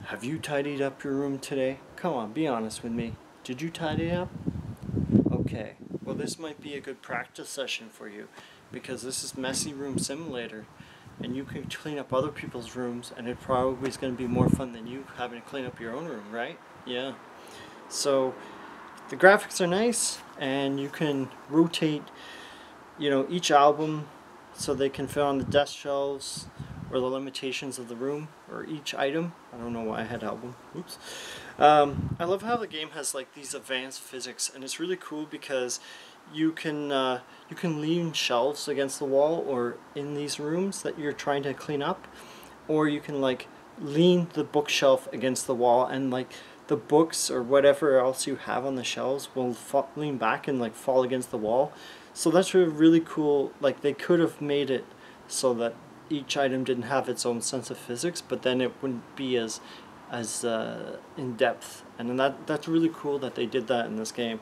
Have you tidied up your room today? Come on, be honest with me. Did you tidy up? Okay, well this might be a good practice session for you because this is Messy Room Simulator and you can clean up other people's rooms and it probably is going to be more fun than you having to clean up your own room, right? Yeah. So the graphics are nice and you can rotate, each album so they can fit on the desk shelves or the limitations of the room or each item. I don't know why I had album. Oops. I love how the game has like these advanced physics, and it's really cool because you can lean shelves against the wall or in these rooms that you're trying to clean up, or you can like lean the bookshelf against the wall and like the books or whatever else you have on the shelves will lean back and like fall against the wall. So that's really cool. Like they could have made it so that each item didn't have its own sense of physics, but then it wouldn't be as in depth, and that's really cool that they did that in this game.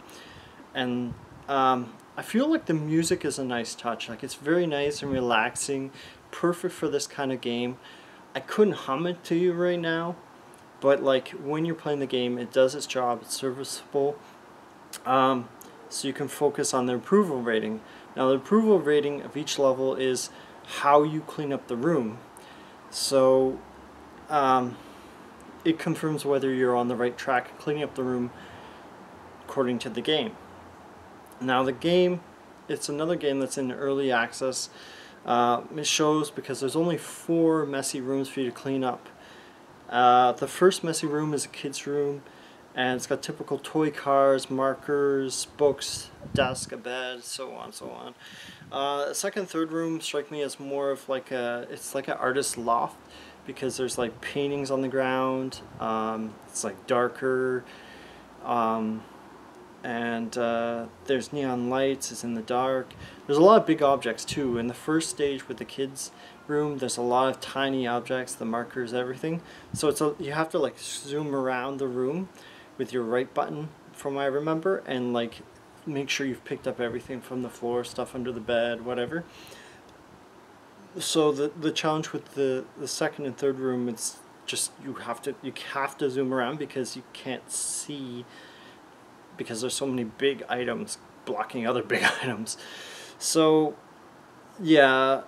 And I feel like the music is a nice touch. Like it's very nice and relaxing, perfect for this kind of game. I couldn't hum it to you right now, but like when you're playing the game, it does its job. It's serviceable. So you can focus on the approval rating. Now the approval rating of each level is how you clean up the room. So it confirms whether you're on the right track cleaning up the room according to the game. Now the game, it's another game that's in early access. It shows because there's only 4 messy rooms for you to clean up. The first messy room is a kid's room, and it's got typical toy cars, markers, books, desk, a bed, so on, so on. The second and third room strike me as more of like it's like an artist's loft because there's like paintings on the ground. It's like darker, and there's neon lights. It's in the dark. There's a lot of big objects too. In the first stage with the kids' room, there's a lot of tiny objects, the markers, everything. So you have to like zoom around the room with your right button, from what I remember, and like make sure you've picked up everything from the floor, stuff under the bed, whatever. So the challenge with the second and third room, it's just you have to zoom around because you can't see, because there's so many big items blocking other big items. So yeah,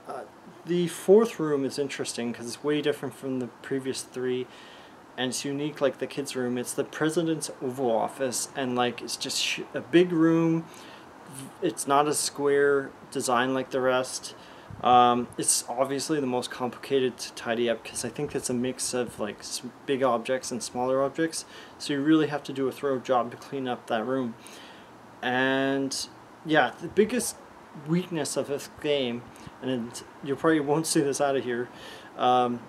the fourth room is interesting because it's way different from the previous 3. And it's unique like the kids' room. It's the president's Oval Office, and like it's just a big room. It's not a square design like the rest. It's obviously the most complicated to tidy up because I think it's a mix of like big objects and smaller objects. So you really have to do a thorough job to clean up that room. And yeah, the biggest weakness of this game, and you probably won't see this out of here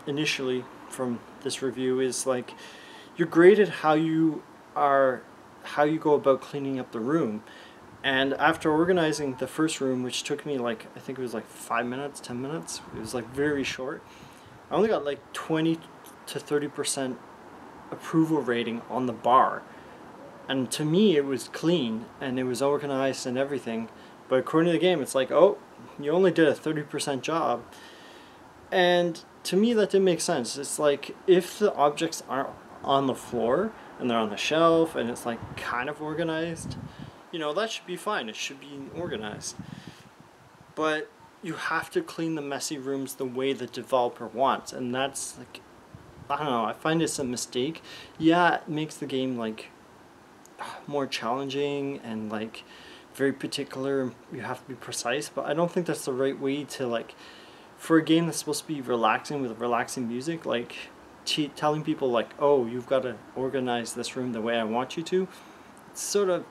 initially from this review, is like you're graded how you go about cleaning up the room. And after organizing the first room, which took me like, I think it was like 5 minutes, 10 minutes, it was like very short, I only got like 20 to 30% approval rating on the bar. And to me it was clean and it was organized and everything, but according to the game it's like, oh, you only did a 30% job. And to me that didn't make sense. It's like if the objects aren't on the floor and they're on the shelf and it's like kind of organized, that should be fine. It should be organized. But you have to clean the messy rooms the way the developer wants, and that's like, I don't know, I find it's a mistake. Yeah, it makes the game like more challenging and like very particular. You have to be precise, but I don't think that's the right way to like, for a game that's supposed to be relaxing with relaxing music, like telling people like, oh, you've got to organize this room the way I want you to. It's sort of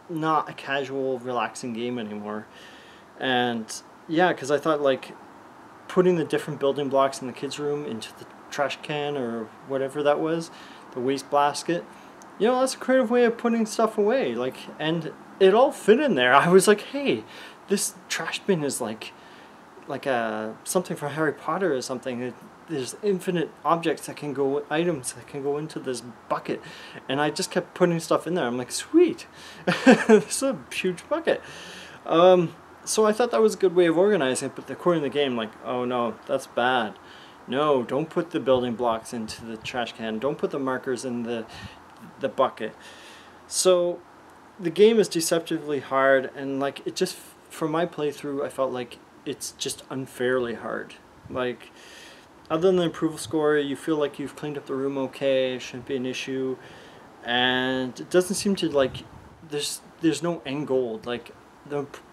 not a casual relaxing game anymore. And yeah, because I thought like putting the different building blocks in the kids' room into the trash can or whatever that was, the waste basket, that's a creative way of putting stuff away. Like, and it all fit in there. I was like, hey, this trash bin is like something from Harry Potter or something. There's infinite objects that can go, items that can go into this bucket, and I just kept putting stuff in there. I'm like, sweet, this is a huge bucket. So I thought that was a good way of organizing it, but according to the game, like, oh no, that's bad. No, don't put the building blocks into the trash can. Don't put the markers in the bucket. So the game is deceptively hard, and like it just, for my playthrough, I felt like it's just unfairly hard. Like, other than the approval score, you feel like you've cleaned up the room okay, it shouldn't be an issue, and it doesn't seem to, like, there's no end goal. Like,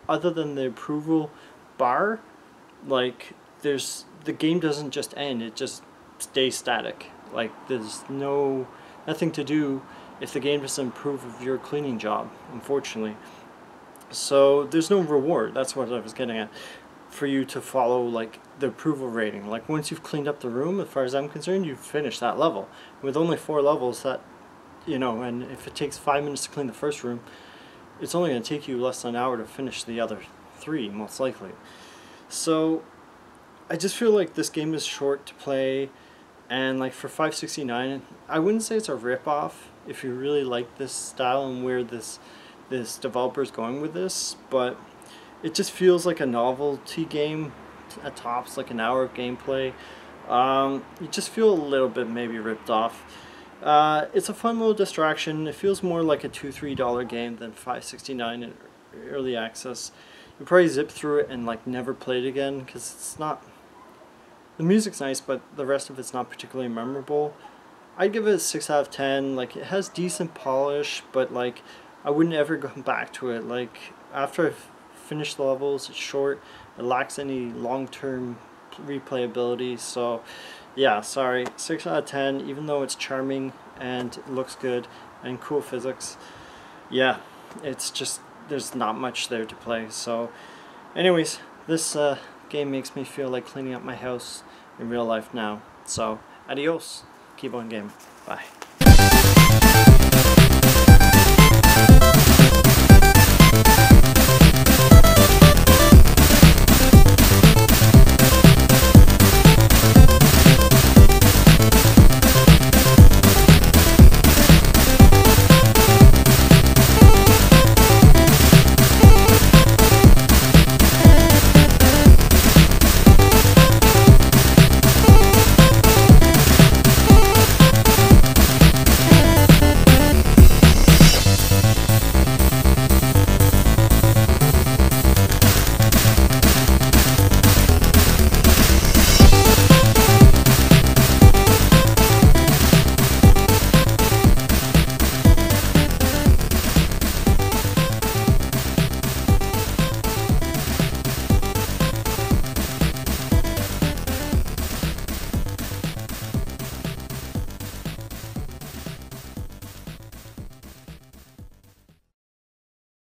other than the approval bar, like, the game doesn't just end, it just stays static. Like, there's nothing to do if the game doesn't approve of your cleaning job, unfortunately. So there's no reward, that's what I was getting at, for you to follow like the approval rating. Like, once you've cleaned up the room, as far as I'm concerned, you've finished that level. With only 4 levels, that, you know, and if it takes 5 minutes to clean the first room, it's only going to take you less than an hour to finish the other 3, most likely. So I just feel like this game is short to play, and like for $5.69, I wouldn't say it's a rip-off if you really like this style and where this developer is going with this, but it just feels like a novelty game at tops, like an hour of gameplay. You just feel a little bit maybe ripped off. It's a fun little distraction. It feels more like a $2-3 game than $5.69 in early access. You probably zip through it and like never play it again, because it's not, the music's nice, but the rest of it's not particularly memorable. I'd give it a 6 out of 10. Like, it has decent polish, but like I wouldn't ever go back to it. Like, after I've finished the levels, it's short, it lacks any long-term replayability. So yeah, sorry, 6 out of 10, even though it's charming and it looks good and cool physics. Yeah, it's just, there's not much there to play. So anyways, this game makes me feel like cleaning up my house in real life now. So adios, keep on gaming, bye.